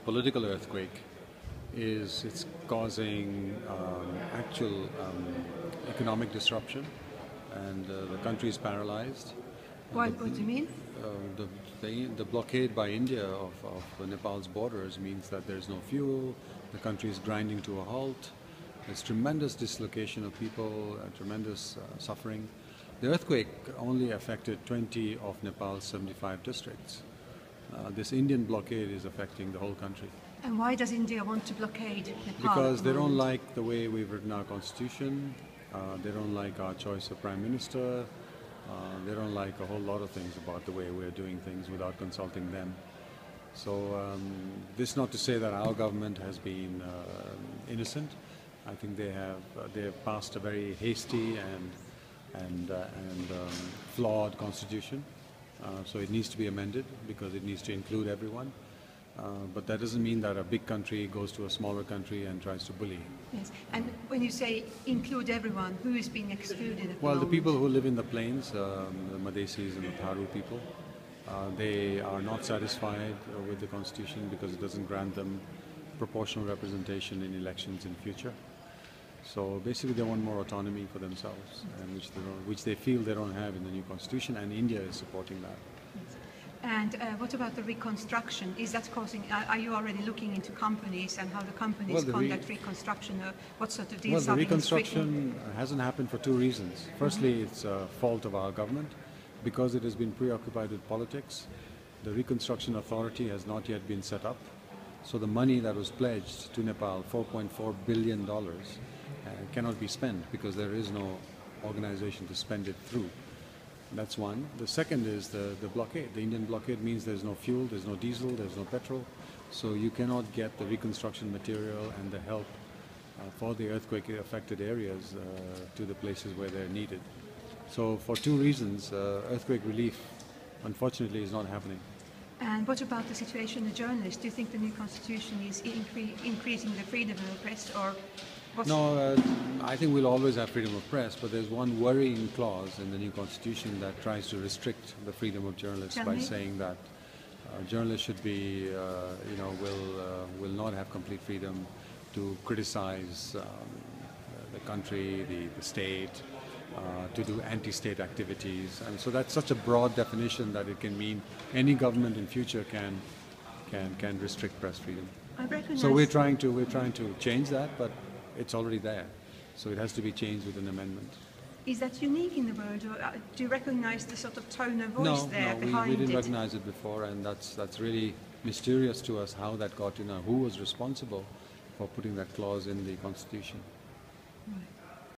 political earthquake is it's causing actual economic disruption, and the country is paralyzed. What do you mean? The blockade by India of Nepal's borders means that there's no fuel, the country is grinding to a halt, there's tremendous dislocation of people, tremendous suffering. The earthquake only affected 20 of Nepal's 75 districts. This Indian blockade is affecting the whole country. And why does India want to blockade Nepal? Because they don't like the way we've written our constitution, they don't like our choice of prime minister, they don't like a whole lot of things about the way we're doing things without consulting them. So this is not to say that our government has been innocent. I think they have passed a very hasty and flawed constitution. So it needs to be amended because it needs to include everyone. But that doesn't mean that a big country goes to a smaller country and tries to bully. Yes, and when you say include everyone, who is being excluded at the Well, the moment? people who live in the plains, the Madhesis and the Tharu people, they are not satisfied with the constitution because it doesn't grant them proportional representation in elections in future. So basically they want more autonomy for themselves, and which they feel they don't have in the new constitution, and India is supporting that. And what about the reconstruction? Is that causing? Are you already looking into companies and how the companies conduct reconstruction? Or what sort of deals? Well, the reconstruction hasn't happened for two reasons. Firstly, it's a fault of our government because it has been preoccupied with politics. The Reconstruction Authority has not yet been set up, so the money that was pledged to Nepal, $4.4 billion, cannot be spent because there is no organization to spend it through. That's one. The second is the blockade. The Indian blockade means there's no fuel, there's no diesel, there's no petrol. So you cannot get the reconstruction material and the help for the earthquake-affected areas to the places where they're needed. So for two reasons, earthquake relief, unfortunately, is not happening. And what about the situation of journalists? Do you think the new constitution is increasing the freedom of the press, or what's... No, I think we'll always have freedom of press, but there's one worrying clause in the new constitution that tries to restrict the freedom of journalists by saying that journalists should be, will not have complete freedom to criticize the country, the state, to do anti-state activities, and so that's such a broad definition that it can mean any government in future can restrict press freedom. So we're trying to change that, but it's already there, so it has to be changed with an amendment. Is that unique in the world, or do you recognize the sort of tone of voice behind it? No, we didn't recognize it before, and that's really mysterious to us how that got in. Who was responsible for putting that clause in the constitution? Right.